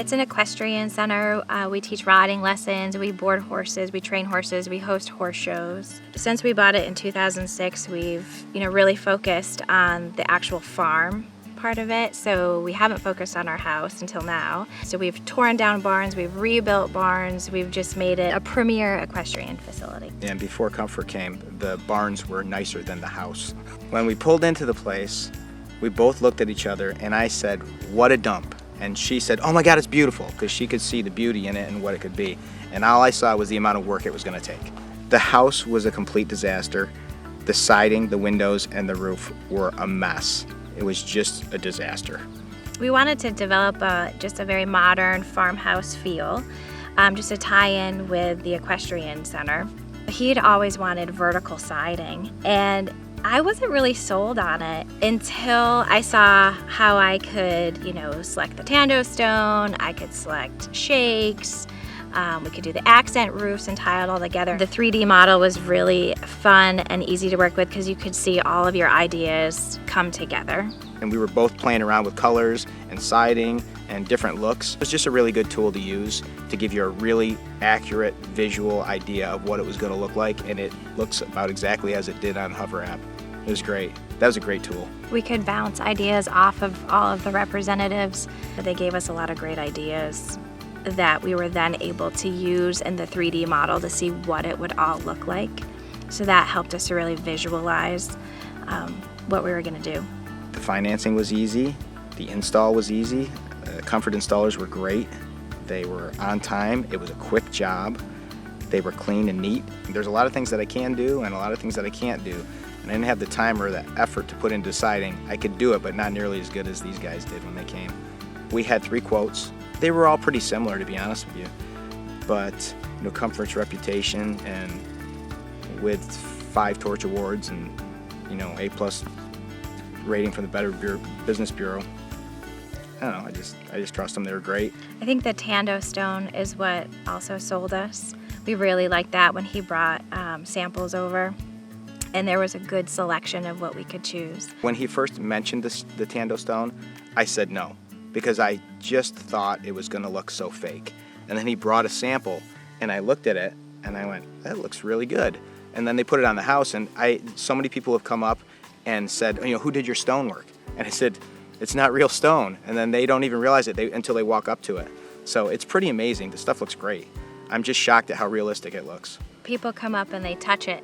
It's an equestrian center. We teach riding lessons, we board horses, we train horses, we host horse shows. Since we bought it in 2006, we've really focused on the actual farm part of it, so we haven't focused on our house until now. So we've torn down barns, we've rebuilt barns, we've just made it a premier equestrian facility. And before Comfort came, the barns were nicer than the house. When we pulled into the place, we both looked at each other and I said, "What a dump." And she said, "Oh my God, it's beautiful," because she could see the beauty in it and what it could be. And all I saw was the amount of work it was going to take. The house was a complete disaster. The siding, the windows, and the roof were a mess. It was just a disaster. We wanted to develop just a very modern farmhouse feel, just to tie in with the equestrian center. He'd always wanted vertical siding, and I wasn't really sold on it until I saw how I could, select the Tando stone, I could select shakes, we could do the accent roofs and tie it all together. The 3D model was really fun and easy to work with because you could see all of your ideas come together. And we were both playing around with colors and siding and different looks. It was just a really good tool to use to give you a really accurate visual idea of what it was going to look like, and it looks about exactly as it did on Hover app. It was great. That was a great tool. We could bounce ideas off of all of the representatives. They gave us a lot of great ideas that we were then able to use in the 3D model to see what it would all look like. So that helped us to really visualize what we were going to do. The financing was easy. The install was easy. Comfort installers were great. They were on time. It was a quick job. They were clean and neat. There's a lot of things that I can do and a lot of things that I can't do. And I didn't have the time or the effort to put into deciding. I could do it, but not nearly as good as these guys did when they came. We had 3 quotes. They were all pretty similar, to be honest with you. But Comfort's reputation, and with 5 Torch Awards and A+ rating from the Better Business Bureau, I don't know. I just trust them. They were great. I think the Tando stone is what also sold us. We really liked that when he brought samples over, and there was a good selection of what we could choose. When he first mentioned the Tando stone, I said no, because I just thought it was going to look so fake. And then he brought a sample, and I looked at it, and I went, "That looks really good." And then they put it on the house, and so many people have come up and said, "Who did your stonework?" And I said, "It's not real stone." And then they don't even realize it until they walk up to it. So it's pretty amazing. The stuff looks great. I'm just shocked at how realistic it looks. People come up and they touch it.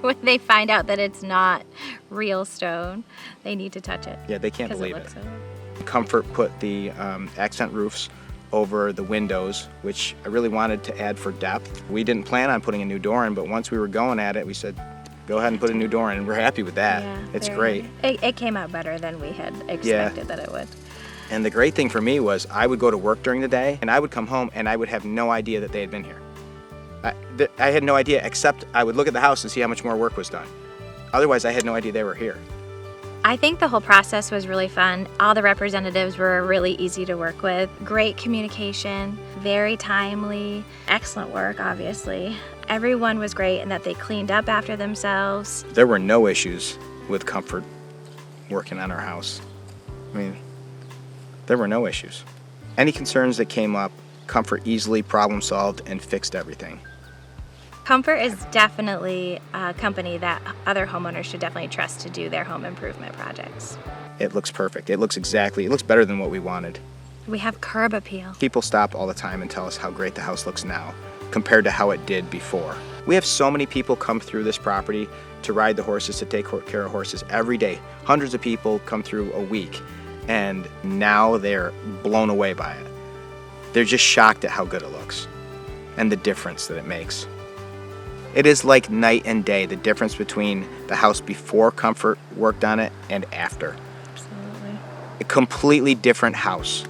When they find out that it's not real stone, they need to touch it. Yeah, they can't believe it. So... Comfort put the accent roofs over the windows, which I really wanted to add for depth. We didn't plan on putting a new door in, but once we were going at it, we said, go ahead and put a new door in, and we're happy with that. Yeah, it's great. It came out better than we had expected that it would. And the great thing for me was I would go to work during the day, and I would come home, and I would have no idea that they had been here. I had no idea, except I would look at the house and see how much more work was done. Otherwise, I had no idea they were here. I think the whole process was really fun. All the representatives were really easy to work with. Great communication, very timely, excellent work, obviously. Everyone was great in that they cleaned up after themselves. There were no issues with Comfort working on our house. There were no issues. Any concerns that came up, Comfort easily problem solved and fixed everything. Comfort is definitely a company that other homeowners should definitely trust to do their home improvement projects. It looks perfect. It looks better than what we wanted. We have curb appeal. People stop all the time and tell us how great the house looks now compared to how it did before. We have so many people come through this property to ride the horses, to take care of horses every day. Hundreds of people come through a week, and now they're blown away by it. They're just shocked at how good it looks and the difference that it makes. It is like night and day, the difference between the house before Comfort worked on it and after. Absolutely. A completely different house.